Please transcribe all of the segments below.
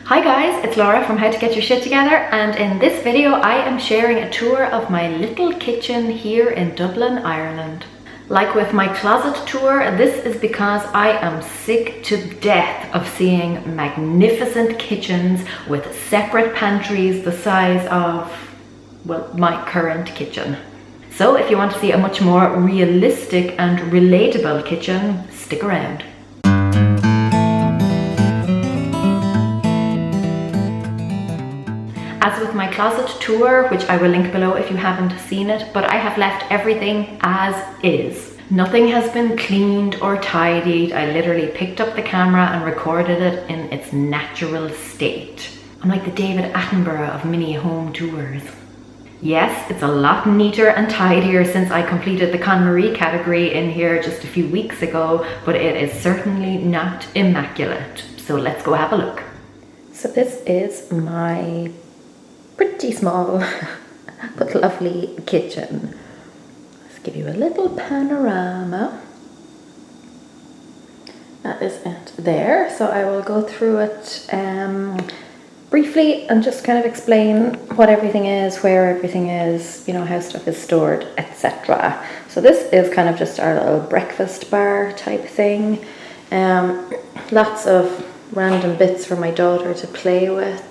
Hi guys, it's Laura from How to Get Your Shit Together, and in this video I am sharing a tour of my little kitchen here in Dublin, Ireland. Like with my closet tour, this is because I am sick to death of seeing magnificent kitchens with separate pantries the size of, well, my current kitchen. So if you want to see a much more realistic and relatable kitchen, stick around. As with my closet tour, which I will link below if you haven't seen it, but I have left everything as is. Nothing has been cleaned or tidied. I literally picked up the camera and recorded it in its natural state. I'm like the David Attenborough of mini home tours. Yes, it's a lot neater and tidier since I completed the KonMari category in here just a few weeks ago, but it is certainly not immaculate. So let's go have a look. So this is my pretty small but lovely kitchen. Let's give you a little panorama. That is it there. So I will go through it briefly and just kind of explain what everything is, where everything is, you know, how stuff is stored, etc. So this is kind of just our little breakfast bar type thing. Lots of random bits for my daughter to play with.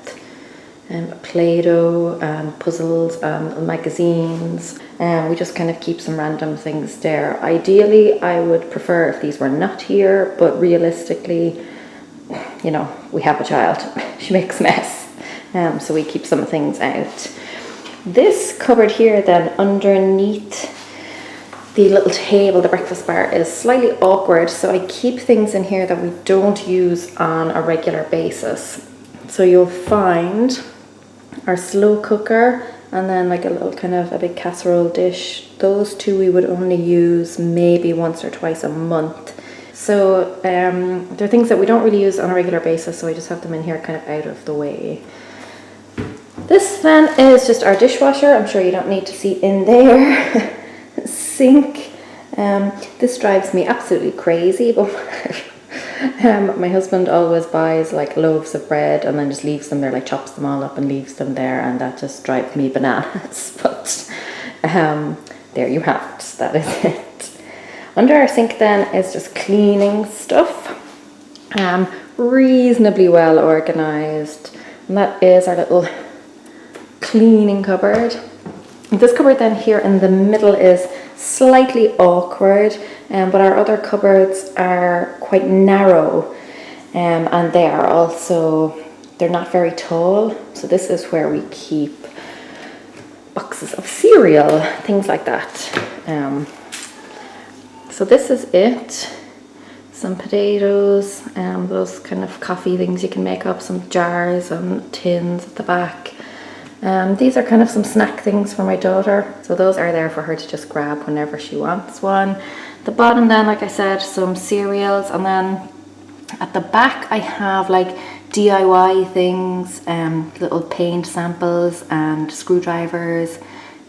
Play-Doh and puzzles and magazines. We just kind of keep some random things there. Ideally, I would prefer if these were not here, but realistically, you know, we have a child. She makes a mess. So we keep some things out. This cupboard here then underneath the little table, the breakfast bar, is slightly awkward. So I keep things in here that we don't use on a regular basis. So you'll find our slow cooker and then like a little kind of a big casserole dish. Those two we would only use maybe once or twice a month. So they're things that we don't really use on a regular basis, so I just have them in here kind of out of the way. This then is just our dishwasher. I'm sure you don't need to see in there. Sink. This drives me absolutely crazy, but my husband always buys like loaves of bread and then just leaves them there, like chops them all up and leaves them there, and that just drives me bananas. But there you have it. That is it. Under our sink then is just cleaning stuff. Reasonably well organized. And that is our little cleaning cupboard. This cupboard then here in the middle is slightly awkward, but our other cupboards are quite narrow, and they are also, they're not very tall. So this is where we keep boxes of cereal, things like that. So this is it. Some potatoes, those kind of coffee things you can make up, some jars and tins at the back. These are kind of some snack things for my daughter. So those are there for her to just grab whenever she wants one. The bottom then, like I said, some cereals, and then at the back I have like DIY things, little paint samples and screwdrivers.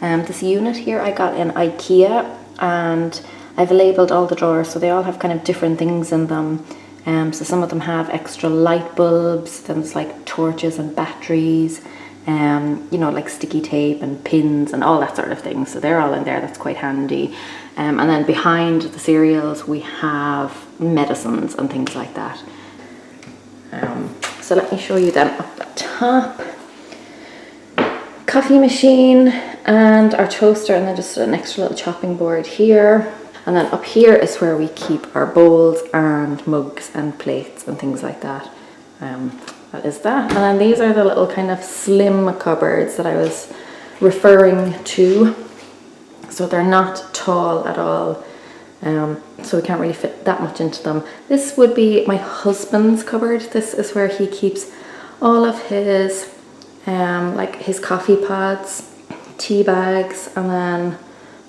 This unit here I got in IKEA, and I've labelled all the drawers so they all have kind of different things in them. So some of them have extra light bulbs, then it's like torches and batteries, you know, like sticky tape and pins and all that sort of thing. So they're all in there. That's quite handy. And then behind the cereals we have medicines and things like that. So let me show you then up the top. Coffee machine and our toaster, and then just an extra little chopping board here. And then up here is where we keep our bowls and mugs and plates and things like that. That is that. And then these are the little kind of slim cupboards that I was referring to. So they're not tall at all. So we can't really fit that much into them. This would be my husband's cupboard. This is where he keeps all of his like his coffee pods, tea bags, and then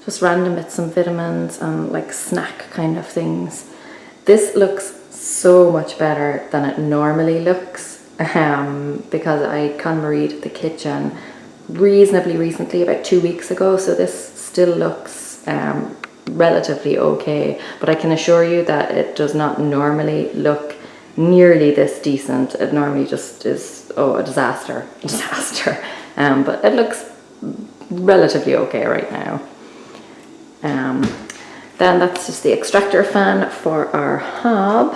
just random bits and vitamins and like snack kind of things. This looks so much better than it normally looks, because I KonMari'd the kitchen reasonably recently, about 2 weeks ago, so this still looks relatively okay, but I can assure you that it does not normally look nearly this decent. It normally just is, oh, a disaster. But it looks relatively okay right now. Then that's just the extractor fan for our hob.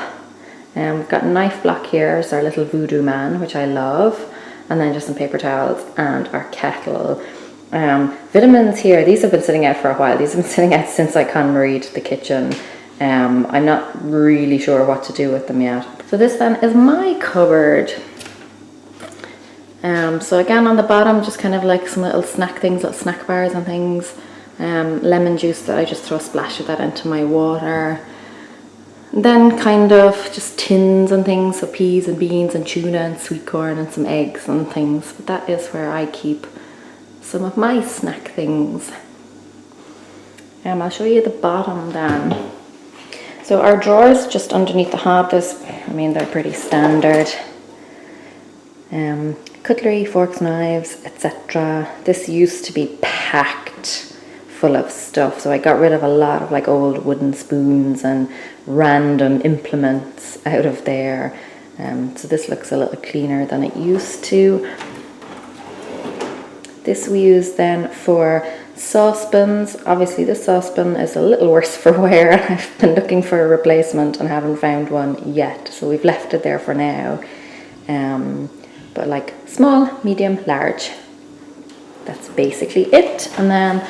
We've got a knife block here, it's our little voodoo man, which I love. And then just some paper towels and our kettle. Vitamins here, these have been sitting out for a while. These have been sitting out since I KonMari'd the kitchen. I'm not really sure what to do with them yet. So this then is my cupboard. So again, on the bottom, just kind of like some little snack things, little snack bars and things. Lemon juice that I just throw a splash of that into my water. Then kind of just tins and things, so peas and beans and tuna and sweet corn and some eggs and things. But that is where I keep some of my snack things. I'll show you the bottom then. So our drawers just underneath the hob, they're pretty standard. Cutlery, forks, knives, etc. This used to be packed full of stuff, so I got rid of a lot of like old wooden spoons and random implements out of there. So this looks a little cleaner than it used to. This we use then for saucepans. Obviously this saucepan is a little worse for wear and I've been looking for a replacement and haven't found one yet, so we've left it there for now. But like small, medium, large, that's basically it. And then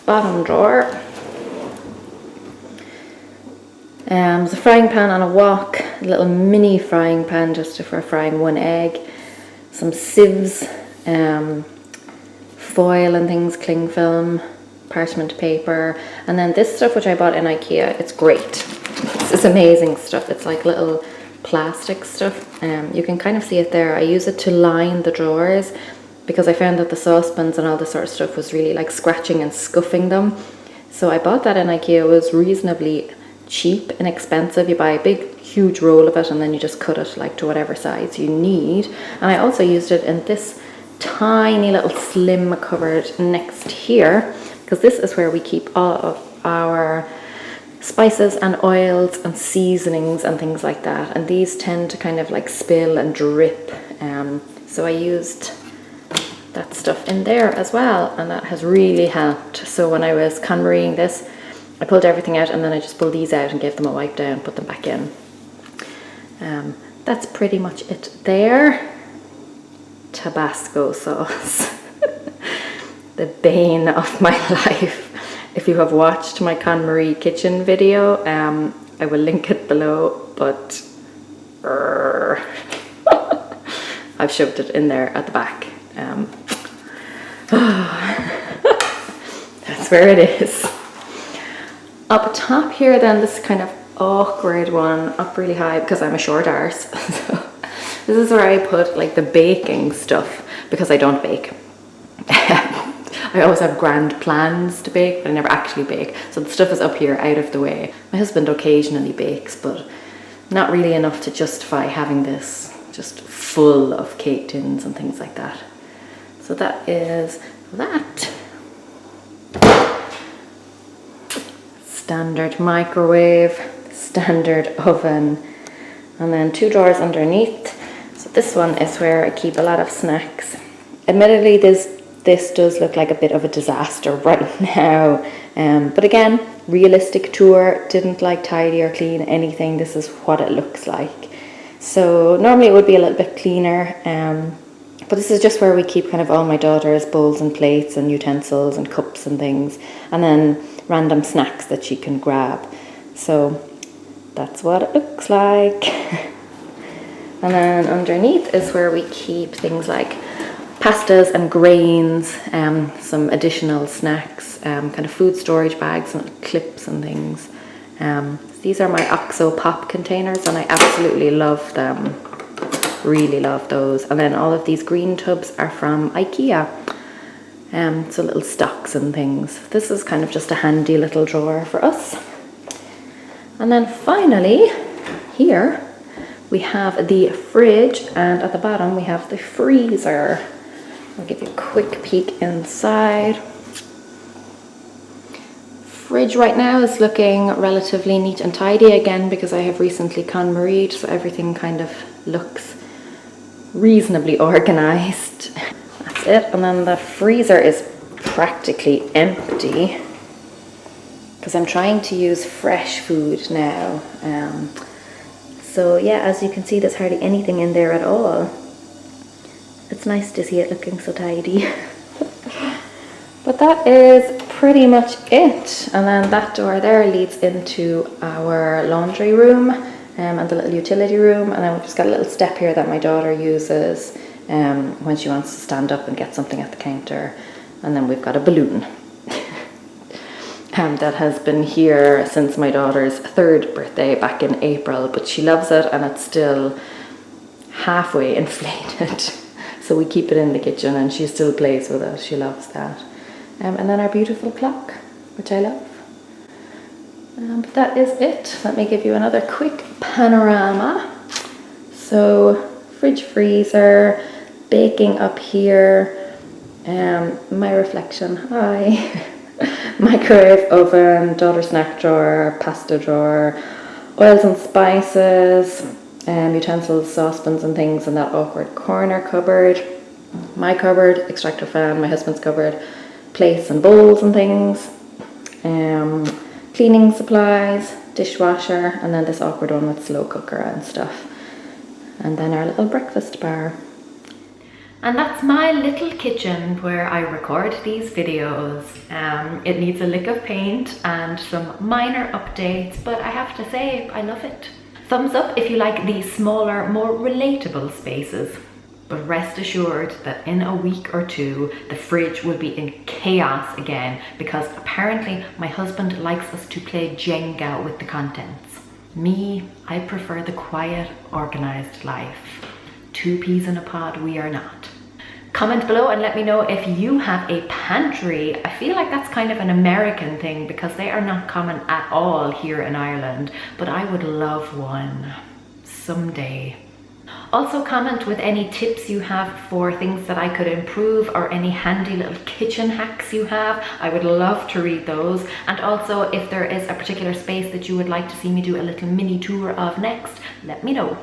bottom drawer, there's a frying pan on a wok, a little mini frying pan just for frying one egg, some sieves, foil and things, cling film, parchment paper, and then this stuff which I bought in IKEA. It's great. It's amazing stuff. It's like little plastic stuff. You can kind of see it there. I use it to line the drawers because I found that the saucepans and all this sort of stuff was really like scratching and scuffing them. So I bought that in IKEA. It was reasonably cheap, inexpensive. You buy a big huge roll of it and then you just cut it like to whatever size you need. And I also used it in this tiny little slim cupboard next here, because this is where we keep all of our spices and oils and seasonings and things like that, and these tend to kind of like spill and drip, so I used that stuff in there as well, and that has really helped. So when I was KonMariing this, I pulled everything out and then I just pulled these out and gave them a wipe down, put them back in. That's pretty much it there. Tabasco sauce, the bane of my life. If you have watched my KonMari kitchen video, I will link it below, but I've shoved it in there at the back. That's where it is. Up top here then, this kind of awkward one up really high because I'm a short arse. So this is where I put like the baking stuff because I don't bake. I always have grand plans to bake, but I never actually bake. So the stuff is up here out of the way. My husband occasionally bakes, but not really enough to justify having this just full of cake tins and things like that. So that is that. Standard microwave, standard oven, and then two drawers underneath. So this one is where I keep a lot of snacks. Admittedly, this does look like a bit of a disaster right now, but again, realistic tour, didn't like tidy or clean anything. This is what it looks like. So normally it would be a little bit cleaner, but this is just where we keep kind of all my daughter's bowls and plates and utensils and cups and things, and then random snacks that she can grab. So that's what it looks like. And then underneath is where we keep things like pastas and grains, some additional snacks, kind of food storage bags and clips and things. These are my OXO pop containers and I absolutely love them. Really love those. And then all of these green tubs are from IKEA. So little stocks and things. This is kind of just a handy little drawer for us. And then finally, here we have the fridge, and at the bottom we have the freezer. I'll give you a quick peek inside. Fridge right now is looking relatively neat and tidy again because I have recently KonMari'd, so everything kind of looks reasonably organized. That's it. And then the freezer is practically empty because I'm trying to use fresh food now. So yeah, as you can see, there's hardly anything in there at all. It's nice to see it looking so tidy. But that is pretty much it. And then that door there leads into our laundry room and the little utility room. And then we've just got a little step here that my daughter uses when she wants to stand up and get something at the counter. And then we've got a balloon that has been here since my daughter's 3rd birthday back in April. But she loves it and it's still halfway inflated. So we keep it in the kitchen and she still plays with it. She loves that. And then our beautiful clock, which I love. But that is it. Let me give you another quick panorama. So, fridge, freezer, baking up here, my reflection, hi, microwave, oven, daughter snack drawer, pasta drawer, oils and spices, utensils, saucepans and things in that awkward corner cupboard, my cupboard, extractor fan, my husband's cupboard, plates and bowls and things, cleaning supplies, dishwasher, and then this awkward one with slow cooker and stuff. And then our little breakfast bar. And that's my little kitchen where I record these videos. It needs a lick of paint and some minor updates, but I have to say, I love it. Thumbs up if you like these smaller, more relatable spaces. But rest assured that in a week or two, the fridge will be in chaos again because apparently my husband likes us to play Jenga with the contents. Me, I prefer the quiet, organized life. 2 peas in a pod, we are not. Comment below and let me know if you have a pantry. I feel like that's kind of an American thing because they are not common at all here in Ireland, but I would love one someday. Also comment with any tips you have for things that I could improve or any handy little kitchen hacks you have. I would love to read those. And also if there is a particular space that you would like to see me do a little mini tour of next, let me know.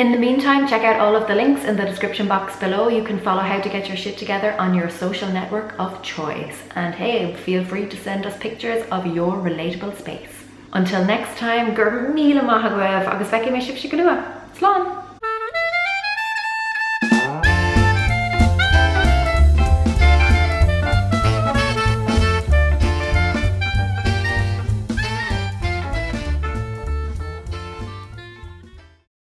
In the meantime, check out all of the links in the description box below. You can follow How to Get Your Shit Together on your social network of choice. And hey, feel free to send us pictures of your relatable space. Until next time, gur míle maith agam agus feici mé sibh sigalua. Slán!